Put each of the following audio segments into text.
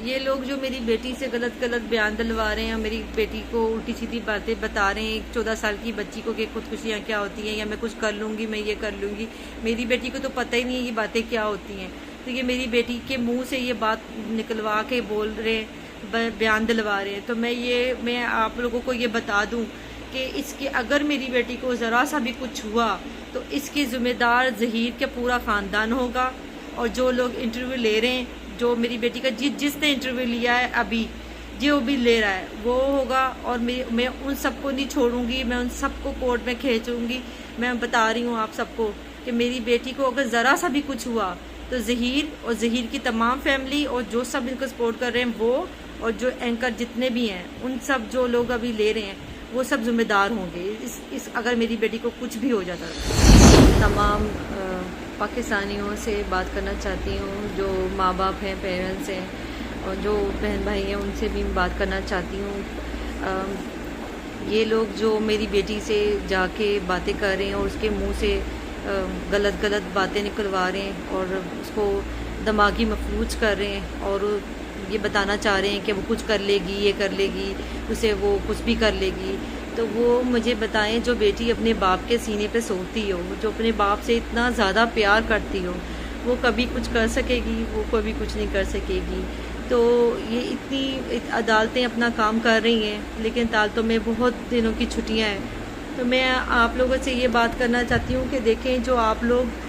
یہ لوگ جو میری بیٹی سے غلط بیان دلوا رہے ہیں، میری بیٹی کو الٹی سیدھی باتیں بتا رہے ہیں، ایک 14 سال کی بچی کو کہ خودکشیاں کیا ہوتی ہیں، یا میں کچھ کر لوں گی، میں یہ کر لوں گی. میری بیٹی کو تو پتہ ہی نہیں ہے یہ باتیں کیا ہوتی ہیں. تو یہ میری بیٹی کے منہ سے یہ بات نکلوا کے بول رہے ہیں، بیان دلوا رہے ہیں. تو میں آپ لوگوں کو یہ بتا دوں کہ اس کے اگر میری بیٹی کو ذرا سا بھی کچھ ہوا تو اس کی ذمہ دار ظہیر کا پورا خاندان ہوگا. اور جو لوگ انٹرویو لے رہے ہیں، جو میری بیٹی کا جس نے انٹرویو لیا ہے ابھی جو بھی لے رہا ہے وہ ہوگا. اور میں ان سب کو نہیں چھوڑوں گی، میں ان سب کو کورٹ میں کھینچوں گی. میں بتا رہی ہوں آپ سب کو کہ میری بیٹی کو اگر ذرا سا بھی کچھ ہوا تو ظہیر اور ظہیر کی تمام فیملی اور جو سب ان کو سپورٹ کر رہے ہیں وہ، اور جو اینکر جتنے بھی ہیں، ان سب جو لوگ ابھی لے رہے ہیں وہ سب ذمہ دار ہوں گے اگر میری بیٹی کو کچھ بھی ہو جاتا ہے. تمام پاکستانیوں سے بات کرنا چاہتی ہوں، جو ماں باپ ہیں، پیرنٹس ہیں، اور جو بہن بھائی ہیں، ان سے بھی بات کرنا چاہتی ہوں. یہ لوگ جو میری بیٹی سے جا کے باتیں کر رہے ہیں اور اس کے منہ سے غلط باتیں نکلوا رہے ہیں اور اس کو دماغی مفلوج کر رہے ہیں اور یہ بتانا چاہ رہے ہیں کہ وہ کچھ کر لے گی، یہ کر لے گی، اسے وہ کچھ بھی کر لے گی. تو وہ مجھے بتائیں، جو بیٹی اپنے باپ کے سینے پہ سوتی ہو، جو اپنے باپ سے اتنا زیادہ پیار کرتی ہو، وہ کبھی کچھ کر سکے گی؟ وہ کبھی کچھ نہیں کر سکے گی. تو یہ اتنی عدالتیں اپنا کام کر رہی ہیں، لیکن عدالتوں میں بہت دنوں کی چھٹیاں ہیں. تو میں آپ لوگوں سے یہ بات کرنا چاہتی ہوں کہ دیکھیں، جو آپ لوگ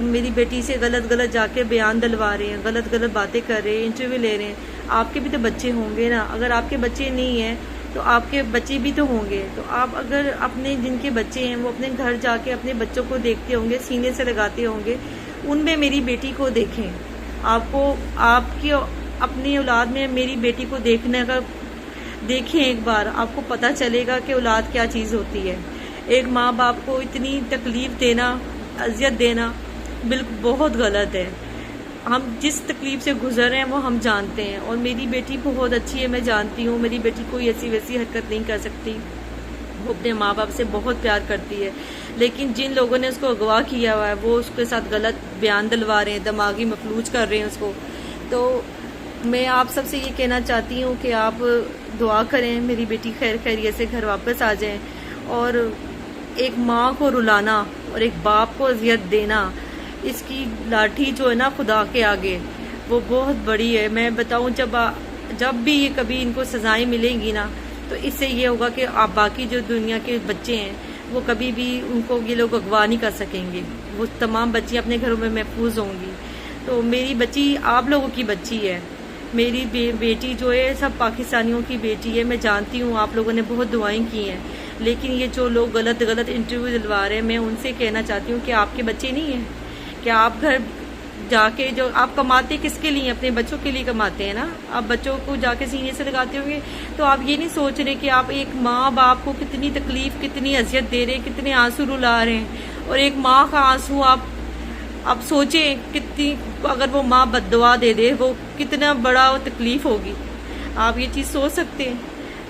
میری بیٹی سے غلط جا کے بیان دلوا رہے ہیں، غلط باتیں کر رہے ہیں، انٹرویو لے رہے ہیں، آپ کے بھی تو بچے ہوں گے نا. اگر آپ کے بچے نہیں ہیں تو آپ کے بچے بھی تو ہوں گے. تو آپ اگر اپنے جن کے بچے ہیں وہ اپنے گھر جا کے اپنے بچوں کو دیکھتے ہوں گے، سینے سے لگاتے ہوں گے، ان میں میری بیٹی کو دیکھیں. آپ کی اپنی اولاد میں میری بیٹی کو دیکھیں ایک بار، آپ کو پتہ چلے گا کہ اولاد کیا چیز ہوتی ہے. ایک ماں باپ کو اتنی تکلیف دینا، اذیت دینا بالکل بہت غلط ہے. ہم جس تکلیف سے گزر رہے ہیں وہ ہم جانتے ہیں. اور میری بیٹی بہت اچھی ہے، میں جانتی ہوں میری بیٹی کوئی ایسی ویسی حرکت نہیں کر سکتی. وہ اپنے ماں باپ سے بہت پیار کرتی ہے. لیکن جن لوگوں نے اس کو اغوا کیا ہوا ہے وہ اس کے ساتھ غلط بیان دلوا رہے ہیں، دماغی مفلوج کر رہے ہیں اس کو. تو میں آپ سب سے یہ کہنا چاہتی ہوں کہ آپ دعا کریں میری بیٹی خیریت سے گھر واپس آ جائیں. اور ایک ماں کو رلانا اور ایک باپ کو اذیت دینا، اس کی لاٹھی جو ہے نا خدا کے آگے وہ بہت بڑی ہے. میں بتاؤں، جب بھی یہ کبھی ان کو سزائیں ملیں گی نا تو اس سے یہ ہوگا کہ آپ باقی جو دنیا کے بچے ہیں وہ کبھی بھی ان کو یہ لوگ اغوا نہیں کر سکیں گے. وہ تمام بچیاں اپنے گھروں میں محفوظ ہوں گی. تو میری بچی آپ لوگوں کی بچی ہے. میری بیٹی جو ہے سب پاکستانیوں کی بیٹی ہے. میں جانتی ہوں آپ لوگوں نے بہت دعائیں کی ہیں، لیکن یہ جو لوگ غلط انٹرویو دلوا رہے ہیں، میں ان سے کہنا چاہتی ہوں کہ آپ کے بچے نہیں ہیں کہ آپ گھر جا کے جو آپ کماتے کس کے لیے؟ اپنے بچوں کے لیے کماتے ہیں نا. آپ بچوں کو جا کے سینے سے لگاتے ہوں گے تو آپ یہ نہیں سوچ رہے کہ آپ ایک ماں باپ کو کتنی تکلیف، کتنی اذیت دے رہے ہیں، کتنے آنسو رلا رہے ہیں. اور ایک ماں کا آنسو آپ سوچیں کتنی، اگر وہ ماں بد دعا دے دے وہ کتنا بڑا تکلیف ہوگی. آپ یہ چیز سوچ سکتے ہیں.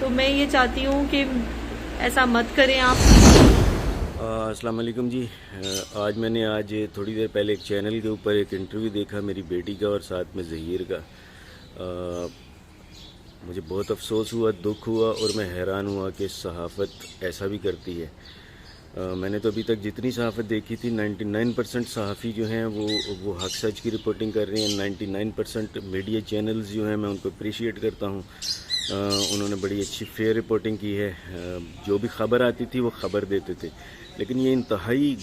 تو میں یہ چاہتی ہوں کہ ایسا مت کریں آپ. السلام علیکم جی. آج میں نے تھوڑی دیر پہلے ایک چینل کے اوپر ایک انٹرویو دیکھا میری بیٹی کا اور ساتھ میں ظہیر کا. مجھے بہت افسوس ہوا، دکھ ہوا اور میں حیران ہوا کہ صحافت ایسا بھی کرتی ہے. میں نے تو ابھی تک جتنی صحافت دیکھی تھی 99% صحافی جو ہیں وہ حق سچ کی رپورٹنگ کر رہے ہیں. 99% میڈیا چینلز جو ہیں میں ان کو اپریشیٹ کرتا ہوں. انہوں نے بڑی اچھی فیئر رپورٹنگ کی ہے. جو بھی خبر آتی تھی وہ خبر دیتے تھے. لیکن یہ انتہائی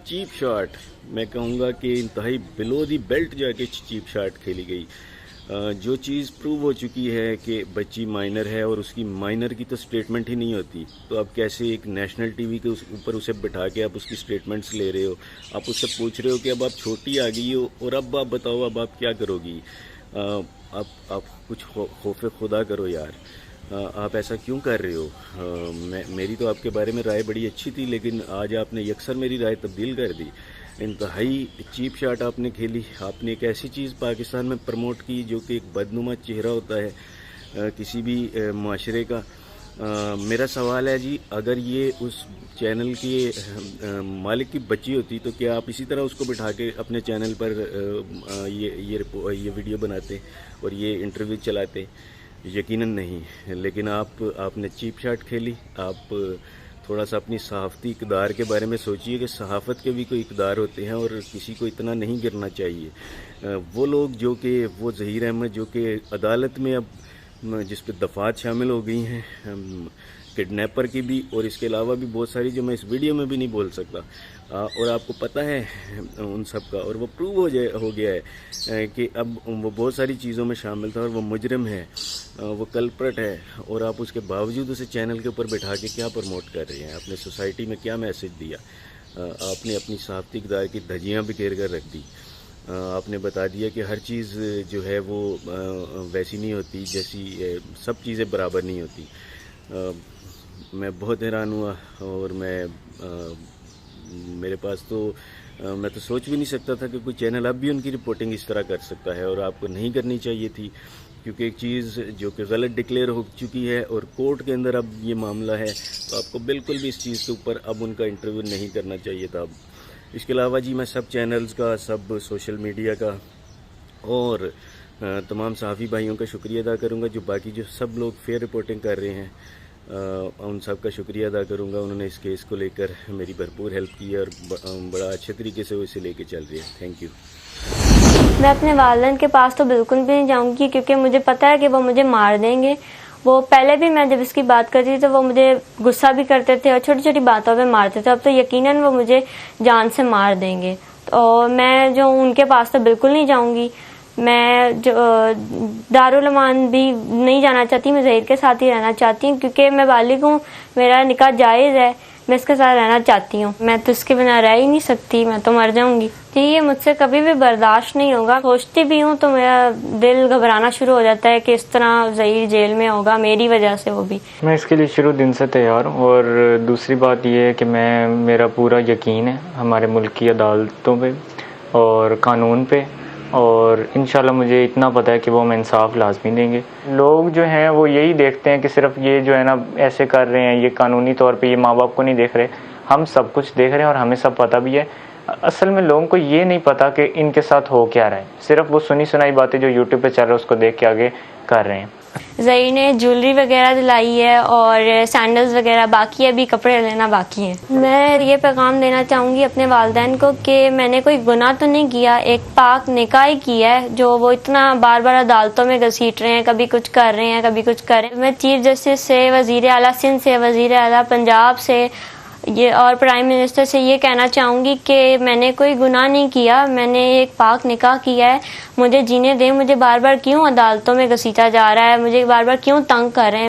چیپ شاٹ، میں کہوں گا کہ انتہائی بلو دی بیلٹ جا کے چیپ شاٹ کھیلی گئی. جو چیز پروو ہو چکی ہے کہ بچی مائنر ہے اور اس کی مائنر کی تو سٹیٹمنٹ ہی نہیں ہوتی، تو اب کیسے ایک نیشنل ٹی وی کے اوپر اسے بٹھا کے آپ اس کی سٹیٹمنٹس لے رہے ہو؟ آپ اس سے پوچھ رہے ہو کہ اب آپ چھوٹی آ گئی ہو اور اب آپ بتاؤ اب آپ کیا کرو گی؟ آپ کچھ خوف خدا کرو یار. آپ ایسا کیوں کر رہے ہو؟ میری تو آپ کے بارے میں رائے بڑی اچھی تھی، لیکن آج آپ نے یکسر میری رائے تبدیل کر دی. انتہائی چیپ شاٹ آپ نے کھیلی. آپ نے ایک ایسی چیز پاکستان میں پروموٹ کی جو کہ ایک بدنما چہرہ ہوتا ہے کسی بھی معاشرے کا. میرا سوال ہے جی، اگر یہ اس چینل کے مالک کی بچی ہوتی تو کیا آپ اسی طرح اس کو بٹھا کے اپنے چینل پر یہ ویڈیو بناتے اور یہ انٹرویو چلاتے؟ یقیناً نہیں، لیکن آپ نے چیپ شاٹ کھیلی. آپ تھوڑا سا اپنی صحافتی اقدار کے بارے میں سوچیے کہ صحافت کے بھی کوئی اقدار ہوتے ہیں اور کسی کو اتنا نہیں گرنا چاہیے. وہ لوگ جو کہ وہ ظہیر احمد جو کہ عدالت میں اب جس پہ دفعات شامل ہو گئی ہیں کڈنیپر کی بھی، اور اس کے علاوہ بھی بہت ساری جو میں اس ویڈیو میں بھی نہیں بول سکتا، اور آپ کو پتہ ہے ان سب کا، اور وہ پروو ہو گیا ہے کہ اب وہ بہت ساری چیزوں میں شامل تھا اور وہ مجرم ہے، وہ کلپرٹ ہے، اور آپ اس کے باوجود اسے چینل کے اوپر بٹھا کے کیا پروموٹ کر رہے ہیں؟ آپ نے سوسائٹی میں کیا میسج دیا؟ آپ نے اپنی صحافتی اقدار کی دھجیاں بکھیر کر رکھ دی. آپ نے بتا دیا کہ ہر چیز جو ہے وہ ویسی نہیں ہوتی جیسی، سب چیزیں برابر نہیں ہوتی. میں بہت حیران ہوا، اور میرے پاس تو میں تو سوچ بھی نہیں سکتا تھا کہ کوئی چینل اب بھی ان کی رپورٹنگ اس طرح کر سکتا ہے، اور آپ کو نہیں کرنی چاہیے تھی، کیونکہ ایک چیز جو کہ غلط ڈکلیئر ہو چکی ہے اور کورٹ کے اندر اب یہ معاملہ ہے، تو آپ کو بالکل بھی اس چیز کے اوپر اب ان کا انٹرویو نہیں کرنا چاہیے تھا. اس کے علاوہ جی میں سب چینلز کا، سب سوشل میڈیا کا اور تمام صحافی بھائیوں کا شکریہ ادا کروں گا، جو باقی جو سب لوگ فیئر رپورٹنگ کر رہے ہیں، ان سب کا شکریہ ادا کروں گا. انہوں نے اس کیس کو لے کر میری بھرپور ہیلپ کی ہے اور بڑا اچھے طریقے سے وہ اسے لے کے چل رہی ہے. Thank you. میں اپنے والدین کے پاس تو بالکل بھی نہیں جاؤں گی، کیونکہ مجھے پتہ ہے کہ وہ مجھے مار دیں گے. وہ پہلے بھی میں جب اس کی بات کرتی تھی تو وہ مجھے غصہ بھی کرتے تھے اور چھوٹی چھوٹی باتوں پہ مارتے تھے. اب تو یقیناً وہ مجھے جان سے مار دیں گے. اور میں جو ان کے پاس تو بالکل نہیں جاؤں گی. میں جو دارالعمان بھی نہیں جانا چاہتی، میں ظہیر کے ساتھ ہی رہنا چاہتی ہوں، کیونکہ میں بالغ ہوں، میرا نکاح جائز ہے، میں اس کے ساتھ رہنا چاہتی ہوں. میں تو اس کے بنا رہ ہی نہیں سکتی، میں تو مر جاؤں گی. جی یہ مجھ سے کبھی بھی برداشت نہیں ہوگا. سوچتی بھی ہوں تو میرا دل گھبرانا شروع ہو جاتا ہے کہ اس طرح ظہیر جیل میں ہوگا میری وجہ سے. وہ بھی میں اس کے لیے شروع دن سے تیار ہوں. اور دوسری بات یہ ہے کہ میرا پورا یقین ہے ہمارے ملک کی عدالتوں پہ اور قانون پہ، اور انشاءاللہ مجھے اتنا پتہ ہے کہ وہ ہمیں انصاف لازمی دیں گے. لوگ جو ہیں وہ یہی دیکھتے ہیں کہ صرف یہ جو ہے نا ایسے کر رہے ہیں، یہ قانونی طور پہ یہ ماں باپ کو نہیں دیکھ رہے. ہم سب کچھ دیکھ رہے ہیں اور ہمیں سب پتہ بھی ہے. اصل میں لوگوں کو یہ نہیں پتا کہ ان کے ساتھ ہو کیا رہا ہے، صرف وہ سنی سنائی باتیں جو یوٹیوب پہ چل رہا ہے اس کو دیکھ کے آگے کر رہے ہیں. ظہیر نے جویلری وغیرہ دلائی ہے اور سینڈلز وغیرہ باقی ہے، ابھی کپڑے لینا باقی ہیں. میں یہ پیغام دینا چاہوں گی اپنے والدین کو کہ میں نے کوئی گناہ تو نہیں کیا، ایک پاک نکاح کیا ہے جو وہ اتنا بار بار عدالتوں میں گھسیٹ رہے ہیں، کبھی کچھ کر رہے ہیں کبھی کچھ کر رہے ہیں. میں چیف جسٹس سے، وزیر اعلیٰ سندھ سے، وزیر اعلیٰ پنجاب سے اور پرائم منسٹر سے یہ کہنا چاہوں گی کہ میں نے کوئی گناہ نہیں کیا، میں نے ایک پاک نکاح کیا ہے. مجھے جینے دیں. مجھے بار بار کیوں عدالتوں میں گھسیٹا جا رہا ہے، مجھے بار بار کیوں تنگ کر رہے ہیں.